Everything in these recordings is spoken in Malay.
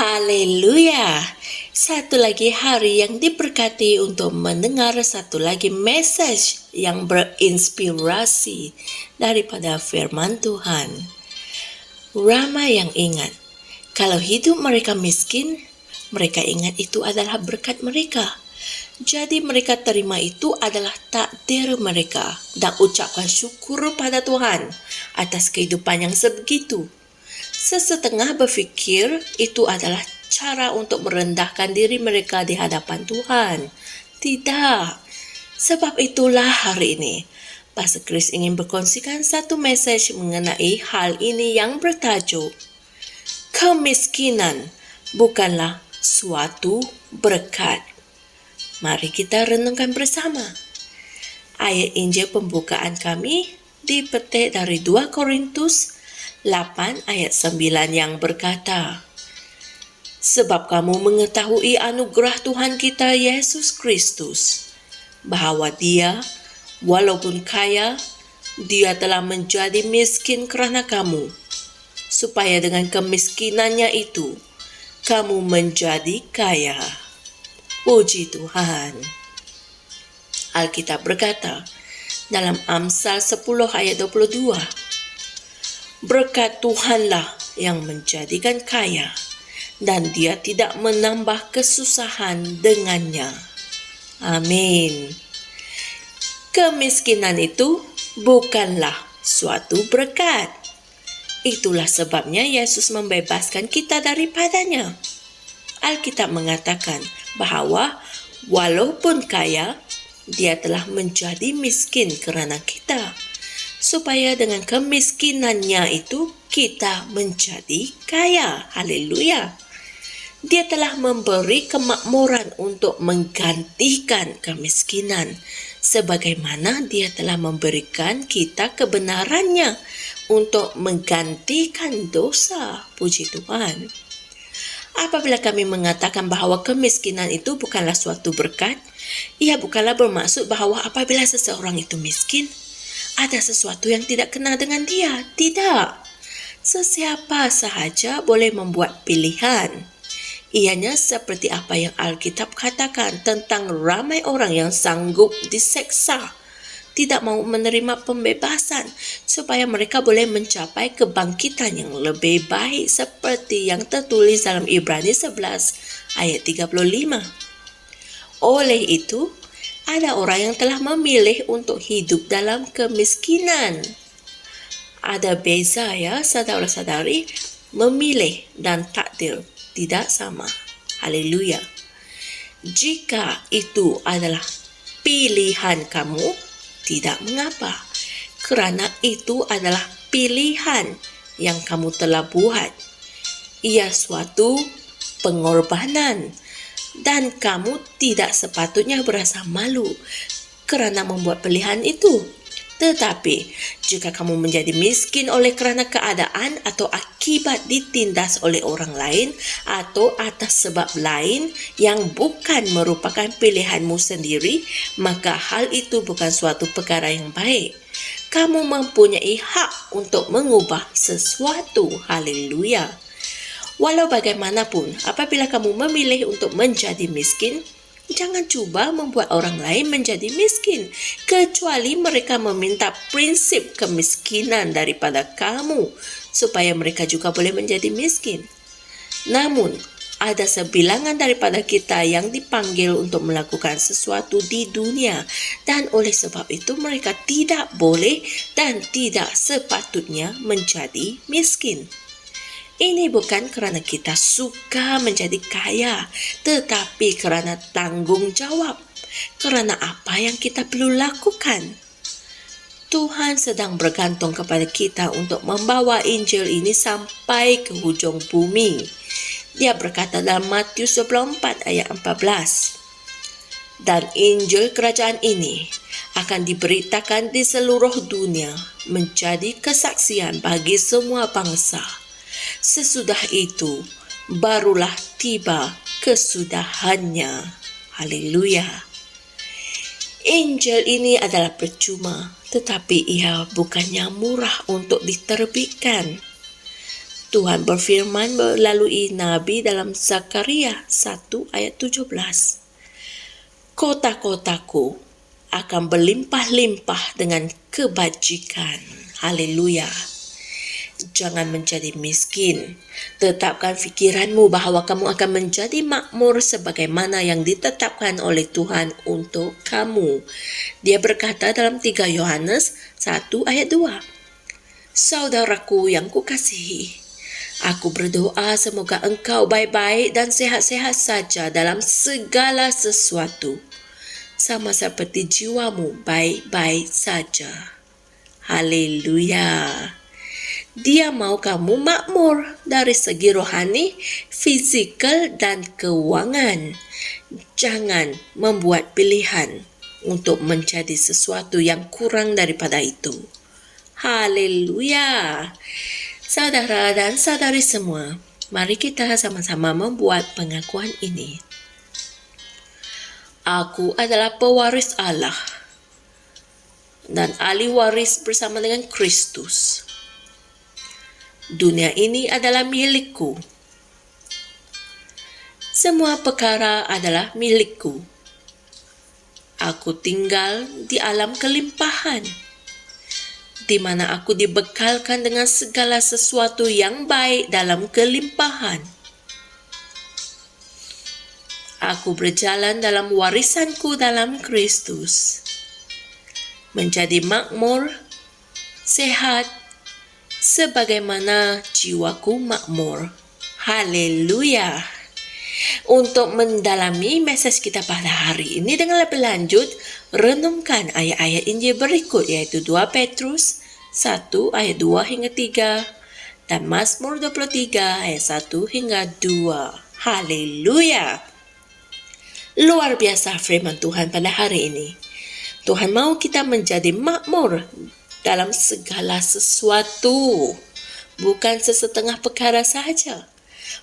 Haleluya! Satu lagi hari yang diberkati untuk mendengar satu lagi message yang berinspirasi daripada firman Tuhan. Ramai yang ingat, kalau hidup mereka miskin, mereka ingat itu adalah berkat mereka. Jadi mereka terima itu adalah takdir mereka dan ucapkan syukur pada Tuhan atas kehidupan yang sebegitu. Sesetengah berfikir itu adalah cara untuk merendahkan diri mereka di hadapan Tuhan. Tidak. Sebab itulah hari ini, Pastor Chris ingin berkongsikan satu message mengenai hal ini yang bertajuk Kemiskinan bukanlah suatu berkat. Mari kita renungkan bersama. Ayat Injil pembukaan kami dipetik dari 2 Korintus 8 ayat 9 yang berkata, sebab kamu mengetahui anugerah Tuhan kita Yesus Kristus, bahawa Dia, walaupun kaya, Dia telah menjadi miskin kerana kamu, supaya dengan kemiskinannya itu, kamu menjadi kaya. Puji Tuhan. Alkitab berkata dalam Amsal 10 ayat 22, berkat Tuhanlah yang menjadikan kaya, dan Dia tidak menambah kesusahan dengannya. Amin. Kemiskinan itu bukanlah suatu berkat. Itulah sebabnya Yesus membebaskan kita daripadanya. Alkitab mengatakan bahawa walaupun kaya, Dia telah menjadi miskin kerana kita, supaya dengan kemiskinannya itu kita menjadi kaya. Haleluya. Dia telah memberi kemakmuran untuk menggantikan kemiskinan, sebagaimana Dia telah memberikan kita kebenarannya untuk menggantikan dosa. Puji Tuhan. Apabila kami mengatakan bahawa kemiskinan itu bukanlah suatu berkat, ia bukanlah bermaksud bahawa apabila seseorang itu miskin, ada sesuatu yang tidak kena dengan dia. Tidak. Sesiapa sahaja boleh membuat pilihan. Ianya seperti apa yang Alkitab katakan tentang ramai orang yang sanggup diseksa, tidak mahu menerima pembebasan supaya mereka boleh mencapai kebangkitan yang lebih baik seperti yang tertulis dalam Ibrani 11 ayat 35. Oleh itu, ada orang yang telah memilih untuk hidup dalam kemiskinan. Ada beza ya, saudara-saudari, memilih dan takdir tidak sama. Haleluya. Jika itu adalah pilihan kamu, tidak mengapa. Kerana itu adalah pilihan yang kamu telah buat. Ia suatu pengorbanan. Dan kamu tidak sepatutnya berasa malu kerana membuat pilihan itu. Tetapi, jika kamu menjadi miskin oleh kerana keadaan atau akibat ditindas oleh orang lain atau atas sebab lain yang bukan merupakan pilihanmu sendiri, maka hal itu bukan suatu perkara yang baik. Kamu mempunyai hak untuk mengubah sesuatu. Haleluya. Walau bagaimanapun, apabila kamu memilih untuk menjadi miskin, jangan cuba membuat orang lain menjadi miskin, kecuali mereka meminta prinsip kemiskinan daripada kamu, supaya mereka juga boleh menjadi miskin. Namun, ada sebilangan daripada kita yang dipanggil untuk melakukan sesuatu di dunia, dan oleh sebab itu mereka tidak boleh dan tidak sepatutnya menjadi miskin. Ini bukan kerana kita suka menjadi kaya, tetapi kerana tanggungjawab, kerana apa yang kita perlu lakukan. Tuhan sedang bergantung kepada kita untuk membawa Injil ini sampai ke hujung bumi. Dia berkata dalam Matius 24 ayat 14, dan Injil kerajaan ini akan diberitakan di seluruh dunia menjadi kesaksian bagi semua bangsa. Sesudah itu, barulah tiba kesudahannya. Haleluya. Injil ini adalah percuma, tetapi ia bukannya murah untuk diterbitkan. Tuhan berfirman melalui Nabi dalam Zakaria 1 ayat 17. Kota-kotaku akan berlimpah-limpah dengan kebajikan. Haleluya. Jangan menjadi miskin. Tetapkan fikiranmu bahawa kamu akan menjadi makmur sebagaimana yang ditetapkan oleh Tuhan untuk kamu. Dia berkata dalam 3 Yohanes 1 ayat 2. Saudaraku yang kukasihi, aku berdoa semoga engkau baik-baik dan sehat-sehat saja dalam segala sesuatu, sama seperti jiwamu baik-baik saja. Haleluya. Dia mau kamu makmur dari segi rohani, fizikal dan keuangan. Jangan membuat pilihan untuk menjadi sesuatu yang kurang daripada itu. Haleluya. Saudara dan saudari semua, mari kita sama-sama membuat pengakuan ini. Aku adalah pewaris Allah dan ahli waris bersama dengan Kristus. Dunia ini adalah milikku. Semua perkara adalah milikku. Aku tinggal di alam kelimpahan, di mana aku dibekalkan dengan segala sesuatu yang baik dalam kelimpahan. Aku berjalan dalam warisanku dalam Kristus, menjadi makmur, sehat, sebagaimana jiwaku makmur. Haleluya. Untuk mendalami mesej kita pada hari ini dengan lebih lanjut, renungkan ayat-ayat Injil berikut, yaitu 2 Petrus 1 ayat 2 hingga 3 dan Mazmur 23 ayat 1 hingga 2. Haleluya. Luar biasa firman Tuhan pada hari ini. Tuhan mau kita menjadi makmur dalam segala sesuatu, bukan sesetengah perkara sahaja.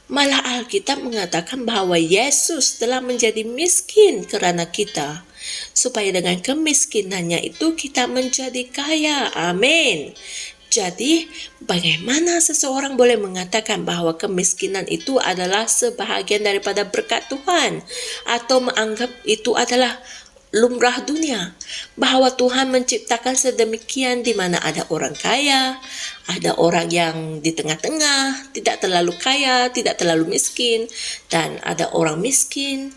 Malah Alkitab mengatakan bahawa Yesus telah menjadi miskin kerana kita, supaya dengan kemiskinannya itu kita menjadi kaya. Amin. Jadi, bagaimana seseorang boleh mengatakan bahawa kemiskinan itu adalah sebahagian daripada berkat Tuhan, atau menganggap itu adalah lumrah dunia, bahawa Tuhan menciptakan sedemikian di mana ada orang kaya, ada orang yang di tengah-tengah, tidak terlalu kaya, tidak terlalu miskin, dan ada orang miskin.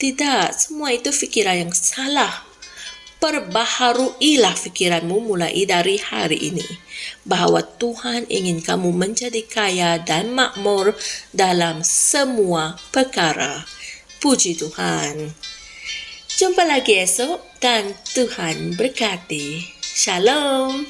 Tidak, semua itu fikiran yang salah. Perbaharuilah fikiranmu mulai dari hari ini, bahawa Tuhan ingin kamu menjadi kaya dan makmur dalam semua perkara. Puji Tuhan. Jumpa lagi esok dan Tuhan berkati. Shalom.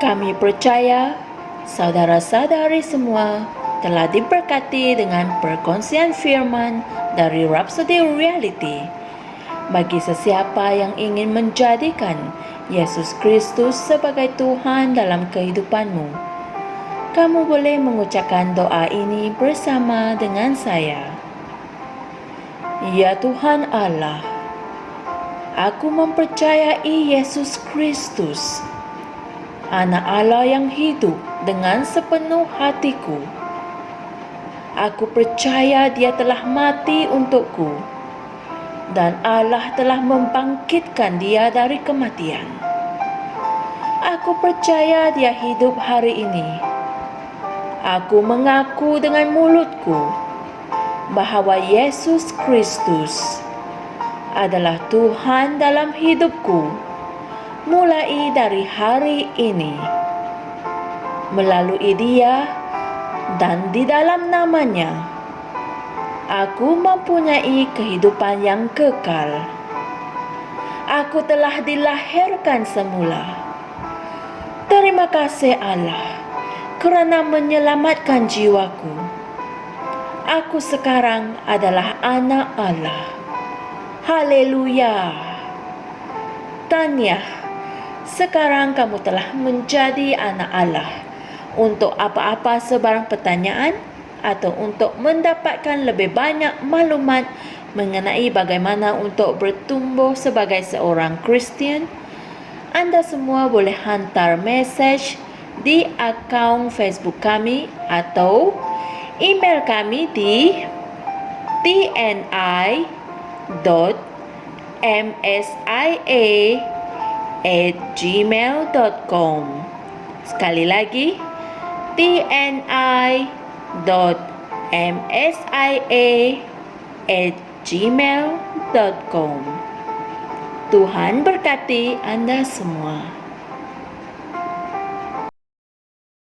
Kami percaya saudara-saudari semua telah diberkati dengan perkongsian firman dari Rhapsody Reality. Bagi sesiapa yang ingin menjadikan Yesus Kristus sebagai Tuhan dalam kehidupanmu, kamu boleh mengucapkan doa ini bersama dengan saya. Ya Tuhan Allah, aku mempercayai Yesus Kristus, Anak Allah yang hidup dengan sepenuh hatiku. Aku percaya Dia telah mati untukku, dan Allah telah membangkitkan Dia dari kematian. Aku percaya Dia hidup hari ini. Aku mengaku dengan mulutku bahawa Yesus Kristus adalah Tuhan dalam hidupku mulai dari hari ini. Melalui Dia dan di dalam nama-Nya, aku mempunyai kehidupan yang kekal. Aku telah dilahirkan semula. Terima kasih Allah kerana menyelamatkan jiwaku. Aku sekarang adalah anak Allah. Haleluya. Tahniah, sekarang kamu telah menjadi anak Allah. Untuk apa-apa sebarang pertanyaan atau untuk mendapatkan lebih banyak maklumat mengenai bagaimana untuk bertumbuh sebagai seorang Kristian, anda semua boleh hantar mesej di akaun Facebook kami atau email kami di tni.msia@gmail.com. Sekali lagi, tni.msia@gmail.com. Tuhan berkati Anda semua.